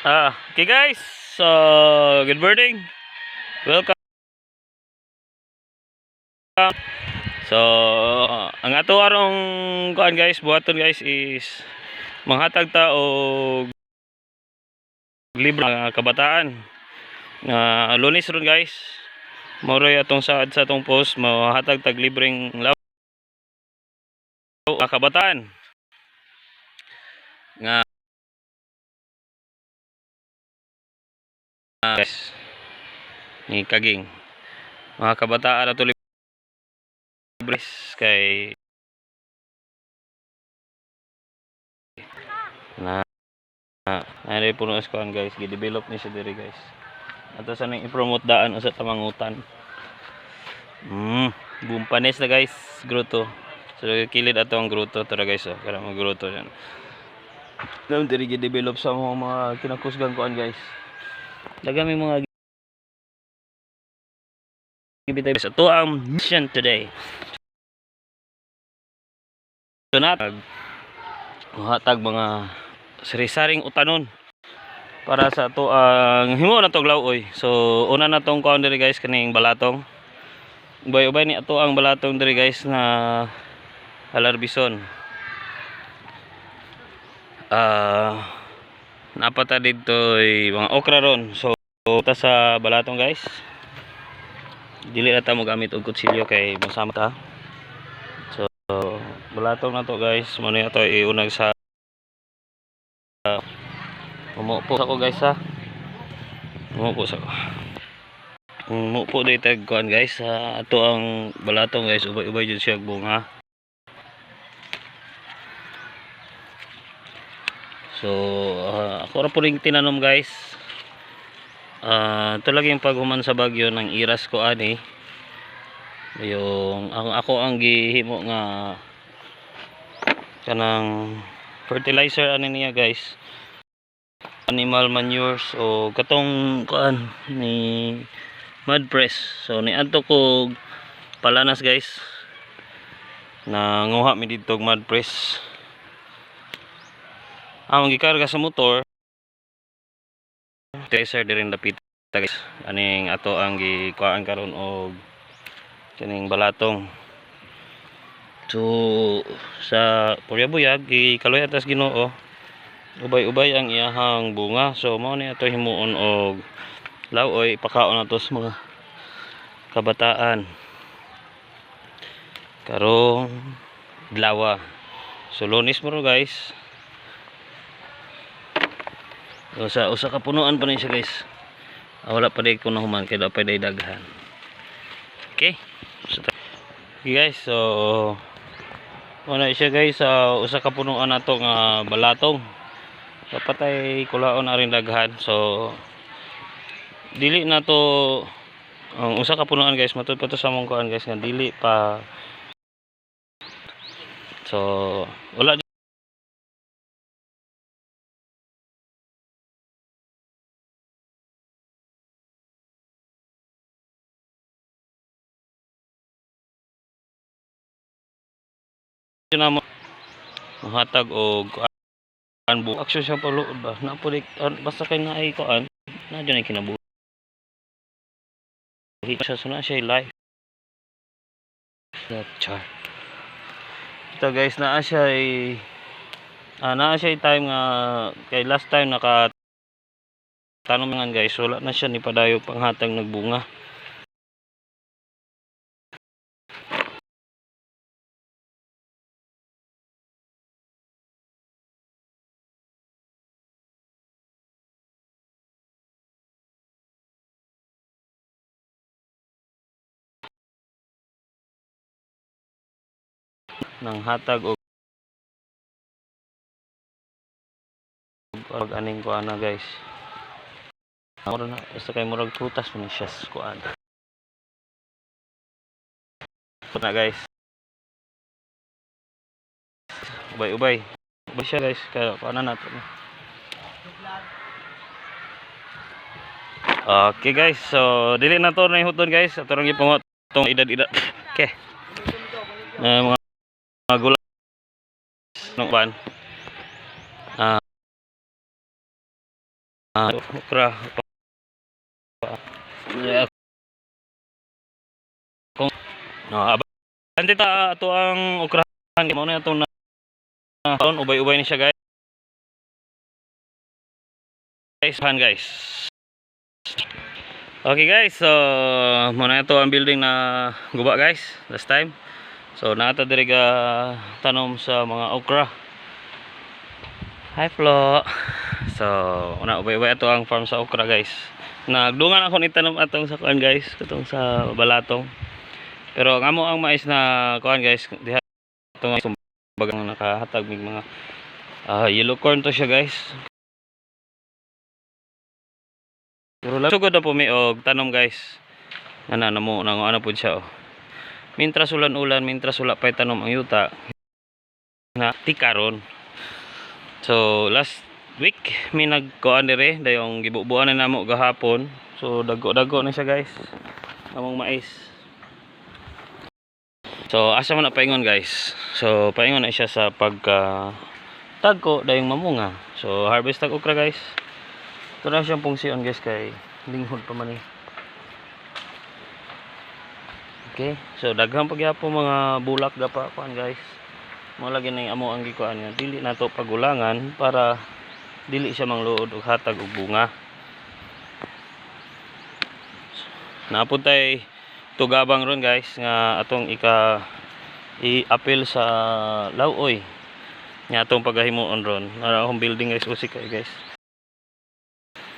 Okay guys, so good morning. Welcome. So ang ato arong kuan guys, buhaton guys is manghatag ta og libre nga kabataan. Nga Lunes ron guys. Moroy atong saad sa atong post mahatag tag libreng law nga kabataan. Nga guys ni kaging mga kabataan ato libre kay na ay puno as kuan guys, gi-develop ni siya diri guys. Ato sa nang i-promote daan usa ta mangutan. Bumpanes na guys, gruto. So kilid ato ang gruto tara guys, para magruto yan. Daw diri gi-develop sa mga kinakusgan kuan guys. Dagami mga gibitay sa to ang mission today. So hatag mga sari-saring utanon para sa to ang himo na tog lawoy. So una na tong kuan diri guys, kaning balatong. Ubay-ubay ni ato ang balatong diri guys na halarbison. Napata dito mga okra ron. So ta sa balatong guys. Dili na ta mo gamit og kutsilyo kay masama ta. So balatong na to guys, mano ato iunag sa umupo sa ko guys ha. Umupo sa ko. Umupo dito kuan guys sa ato ang balatong guys, ubay-ubay jud siya bunga. So ako ra po ring tinanom guys. Ito lagi yung paghuman sa bagyo ng iras ko ani. Yung ako ang gihimo nga kanang fertilizer ani niya guys. Animal manures o katong kuan ni mud press. So niadto ko palanas guys. Nanguha mi dito mud press. Ang gikarga sa motor tracer dirin dapit guys. Aning ato ang gikuan karon og kaning balatong. So sa Puryabuyag gikaloy atas Ginoo. Ubay-ubay ang iyahang bunga. So mao ni ato himuon og lawoy ipakaon nato sa mga kabataan karong adlaw. So Lunes mo ro guys. Usa ka punuan pa ni siya guys. Wala pa day ko nahuman kay dapat day daghan. Okay guys, so una siya guys, usa ka punuan nato nga balatong. Dapat ay kulaon na rin daghan. So dili na to ang usa ka punuan guys, matud pa to sa mong kuan guys nga dili pa. So wala na mo hatag og kuan bu action siya puluod ba na pulik basta kay na ay kuan na dyan ay kinabuhi siya suna siya live that chart. Ito guys, naa siya time nga kay last time naka tanong nga guys, wala na siya ni padayo panghatag nagbunga. Nang hatag og aning kuan na guys. Mura na basta kay murag prutas man siya kuan. Na guys. Ubay-ubay. Ubay siya guys, kaya kuan na nato. Okay guys, so dili na to na ihuton guys. Ato rang ipungot tong edad-edad. Okay. Mga gulay nung ban. okra. Kung abante ta ato ang okrahan mo na ato na ubay-ubay ni siya guys. Okay guys, so muna ito ang building na guba guys last time. So naata diri ga tanom sa mga okra. Hi Flo. So una ubay-ubay ato ang farm sa okra guys. Nagdungan ako ni tanom atong sa kuan guys, katong sa balatong. Pero ang amo ang mais na kuan guys, diha itong bagang nakahatag mig mga yellow corn to siya guys. Pero sugod na po may og tanom guys. Ana namo nang ano pud siya oh. Mintras ulan-ulan, mintras wala pay tanom ang yuta na tikaron. So last week may nagkuan dire dayong gibubuan na namo gahapon. So dago-dago na siya guys. Among mais. So asa man na paingon guys. So paingon na siya sa pagka tagko dayong mamunga. So harvest tag okra guys. Ito na siyang pungsiyon guys kay linghod pa man eh. Okay, so daghang pagyapo mga bulak gapa kuan guys. Mo lagi ning amo ang gikuan nga dili nato pagulangan para dili siya mangluod og hatag og bunga. Naapod tay tugabang ron guys nga atong i-appeal sa Lauoy. Nga atong pagahimuon ron. Ara akong building guys usik kay guys.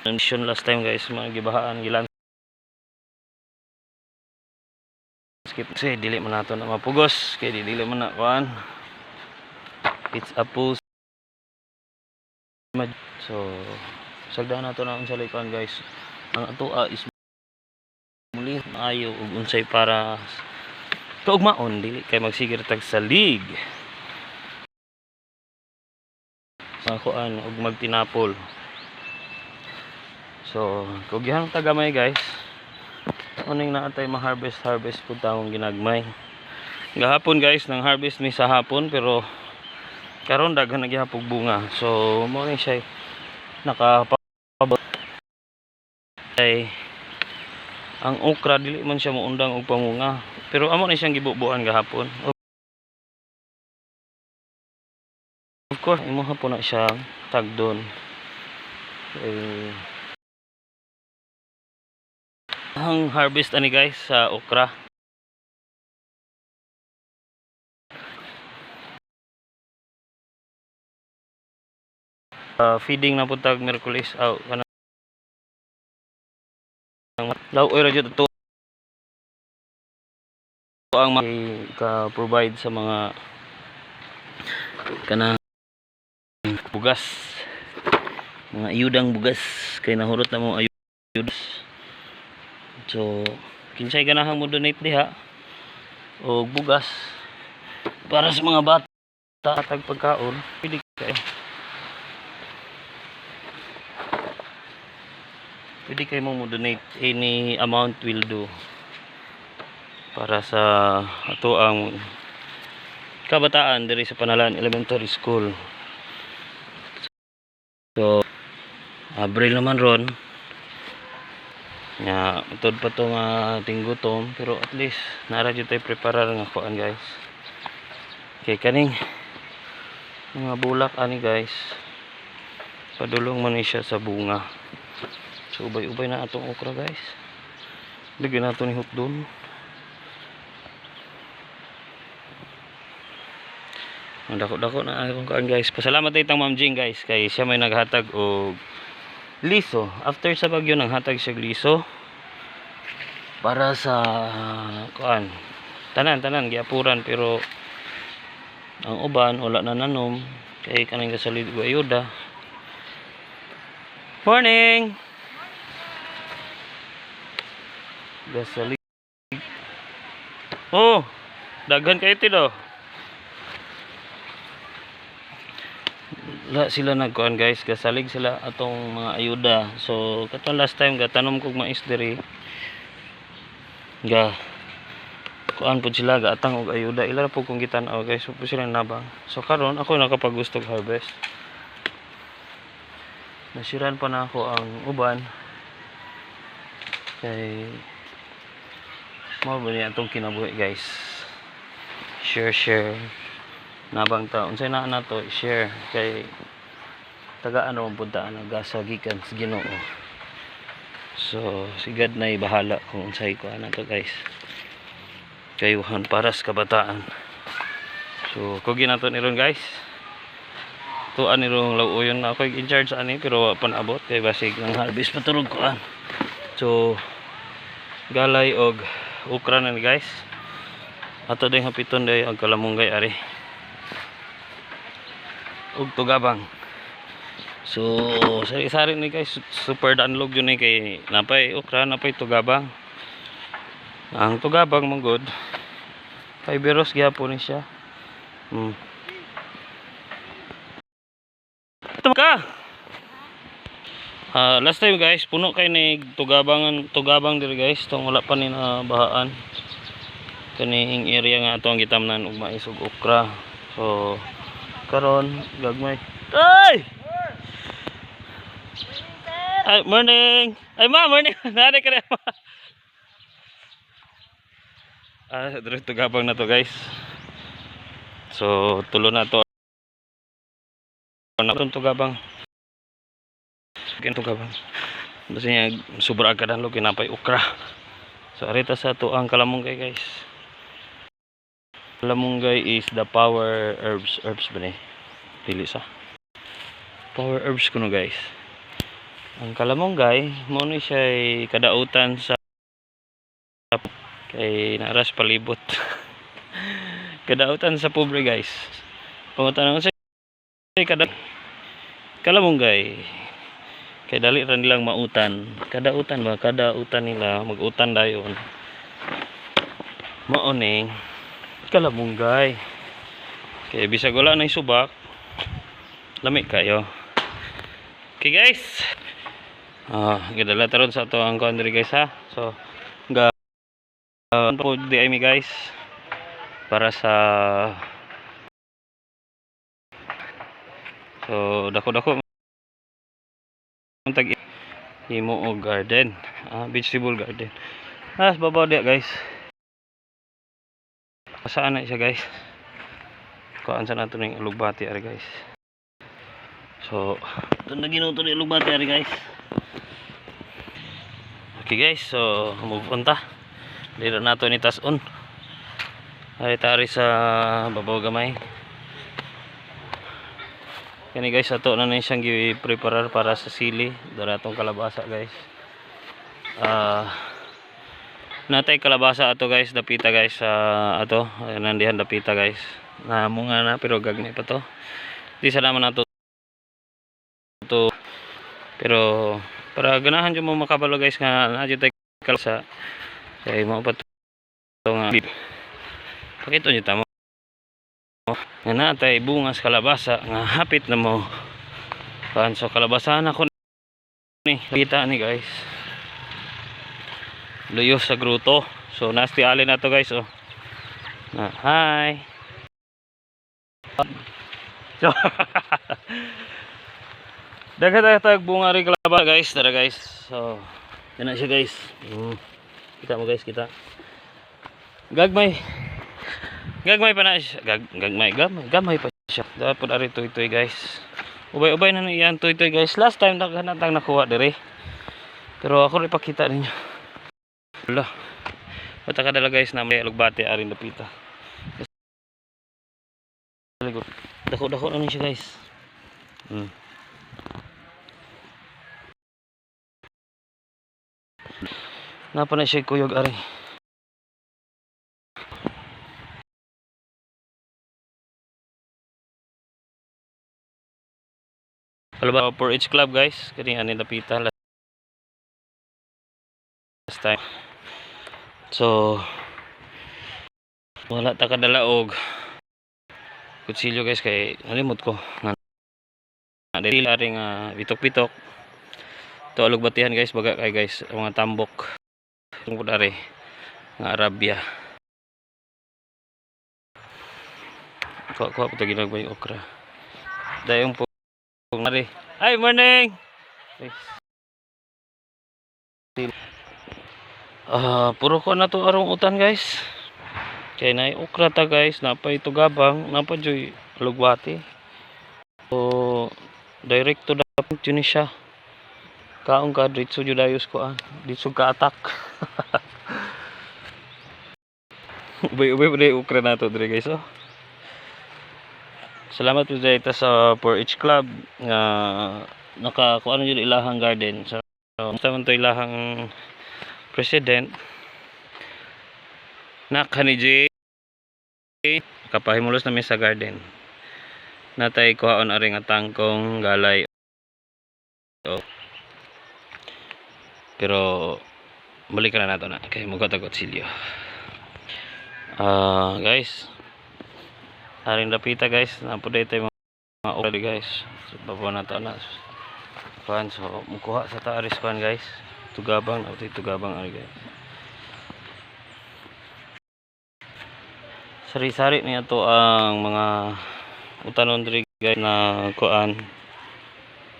Mission last time guys mga gibahaan gilan skip kasi dili man nato na mapugos kay dili man na kuan it's a post so sagda nato na unsay kuan guys ang ato is muli maayo ug unsay para kaugmaon dili kay magsigir tag salig sa kuan ug magtinapol. So, kugihang tagamay guys. Uning naatay ma-harvest pud taong ginagmay. Gahapon guys, nang harvest mi sa hapon pero karon daghan na gihapon bunga. So, mo ni siya nakapabot ay ang okra dili man siya moundang og pamunga. Pero amo ni siyang gibubuan gahapon. Of course, imo hapon na siya tagdon. Ang harvest ani guys sa okra. Feeding na pud tag Miyerkules kana Lauoy ra jud to ang ka-provide sa mga kanang bugas. Mga iyudang bugas kay nahurot na mo ayud. So, kinsay ganahang mo donate diha o bugas para sa mga bata tag pagkaon pili kay mo donate any amount will do para sa ato ang kabataan diri sa Panalan Elementary School. So, Abril naman ron nga utod pa to nga tinggutom pero at least nara jud tay preparar nga kuan guys. Okay kaning mga bulak ani guys. Padulong man ni siya sa bunga. So ubay-ubay na atong okra guys. Lagyan nato ni hukdon. Ang dako-dako na akong kuan guys. Pasalamat tay tang Ma'am Jing guys kay siya may naghatag og liso. After sa bagyo nang hatag siya liso para sa kuan tanan giapuran pero ang uban wala na nanom kay kanang gasalid og ayuda. Morning. Gasalid. Oh, daghan kay ito do. La sila nagkuan guys, gasalig sila atong mga ayuda. So katong last time gatanom kog mais diri. Kuan pud sila gaatang og ayuda. Ila po kung gitan-aw guys, so po sila nabang. So karon ako nakapagustog harvest. nasiran pa na ako ang uban kay mao ba niya itong kinabuhi guys. Share nabang taon unsay na nato share kay taga ano punta gasa gikan sa Ginoo. So sigad na bahala kung unsay ko ana to guys, kayuhan para sa kabataan. So kugi nato ni ron guys, tuan ni ron lauyon na ako in charge ani pero wa pa naabot kay basig ng harvest patulog ko an. So galay og okra na ni guys, ato din hapiton day ang kalamunggay ari ug tugabang. So sari-sari ni guys, super danlog yun ni kay napay okra napay tugabang. Ang tugabang manggod fiberos gyapon ni siya. Ka last time guys puno kay ni tugabang diri guys tong wala pa ni nabahaan kaning area nga ato ang gitamnan og mais ug okra. So karon gagmay ay morning ay ma morning nari ka na diri tugabang na to guys. So tulo na to na tugabang tugabang basta niya sobra ka danlo kinapay okra. So arita sa to ang kalamunggay guys. Kalamunggay is the power herbs ba ni pili sa power herbs kuno guys. Ang kalamunggay mo ni siya kadautan sa kay naras palibot kadautan sa pobre guys. Pangutan sa kalamunggay kay dali ra nilang mautan, kadautan nila magutan dayon maoning kalamunggay kay bisag wala na subak lami kayo. Okay guys, gadala taron sa ato ang country guys ha. So po di ay mi guys para sa so dako tag himo og garden, vegetable garden babaw dia guys. Saan na siya guys, kuan sa nato ning alugbati ari guys. So ito na ginuto ni alugbati ari guys. Okay guys, so move on ta dito nato ni tason ari tari sa babaw gamay kani guys. Ato na ni siyang gi-preparar para sa sili daratong kalabasa guys. Natay kalabasa ato guys, dapita guys ato nandihan dapita guys na munga na pero gagmay pa to. Di sa naman nato to pero para ganahan jud mo makabalo guys nga nadyo tay kalabasa kay mao pa to nga pakito nyo tamo nga natay bungas kalabasa nga hapit na mo kan. So kalabasan ako ni kita ni guys luyos sa gruto. So nasty alin na to guys. Oh na hi so dagat bunga rin kalabasa guys. Tara guys, so yan na siya guys. Kita mo guys, kita gagmay pa na siya. Gamay pa siya. Dapat ari toy guys. Ubay na iyan toy guys. Last time naghanatang nakuha dire. Pero ako rin pakita ninyo. Wala. Bata ka dala guys na may alugbati ari napita. Dako na siya guys. Napa na siya kuyog ari. Kalaba for each club guys, kani ani napita last time. So wala ta kadala og kutsilyo guys kay nalimot ko. Dili ring bitok-bitok. To alog batihan guys, baga kay guys ang mga tambok. Tungkol ari nga Arabia. Kuha po ito ginagmay okra. Dayong po nari. Ay morning! Guys. Puro ko na to arong utan guys. Kaya na okra ta guys, napay tugabang, napadyoy lugwati. So direct to the point yun siya. Kaong ka dito jud ayos ko dito ka attack. Ubay-ubay pa yung okra nato dire guys Salamat po dito sa 4H Club nga nakakuha na yun ilahang garden. So naman to ilahang president Nakhaniji kapahimulos namin sa garden. Natay kuhaon aring atangkong galay. Pero balikan na nato na kay mugat-agot silyo. Guys, aring dapita guys, napuday tayo mga okra guys. So babo na to na. Kuan so mukuha sa taaris kuan guys. Tugabang ari guys. Sari-sari niya to ang mga utanon diri guys na kuan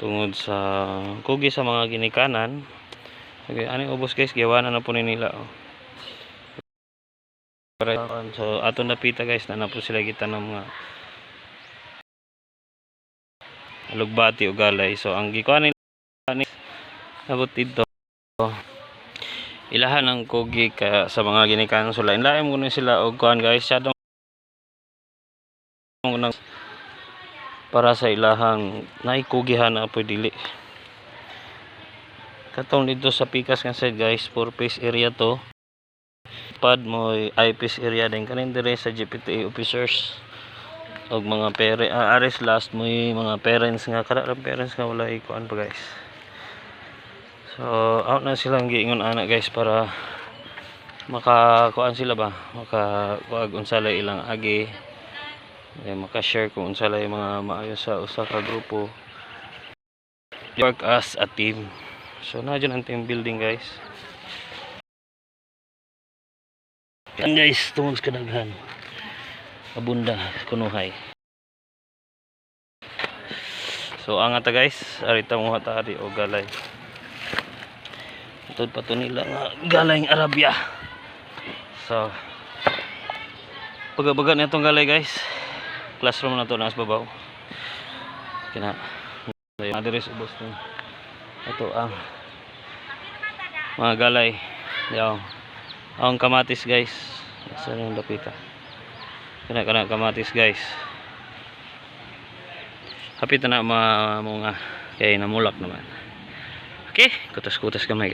tungod sa kugi sa mga ginikanan. Okay, ani ubos guys, giwanan na po nila So aton napita guys, na po sila kita ng mga lugbati o galay. So ang gikuan nila nabot dito ilahan ng kugi ka sa mga ginikanan. So lain-lain mo sila og kuan guys, syadong para sa ilahang naikugihan na po dili. Katong dito sa pikas nga side guys, 4-piece area to. Pad mo eyepiece area din kanin dire sa GPTA officers og mga ares last mo mga parents nga kada parents nga wala ikuan pa guys. So out na silang giingon ana guys para makakuan sila ba, makakuag unsalay ilang agi. Maka-share kung unsalay mga maayo sa usa ka grupo. Work as a team. So na dyan ang team building guys. Yan guys, tungod sa kadaghan. Abunda, kunuhay. So angata guys, arita mo hatari o galay. Ito pa to nila nga galayng Arabia. So pagabagan na itong galay guys. Classroom na to nasa babaw. Kina adres ubos to. Ito ang mga galay. Yaw. Ang kamatis guys. Saan yung dapita? Kana kamatis guys. Hapit na mga kay namulak naman. Okay, kutas-kutas kamay.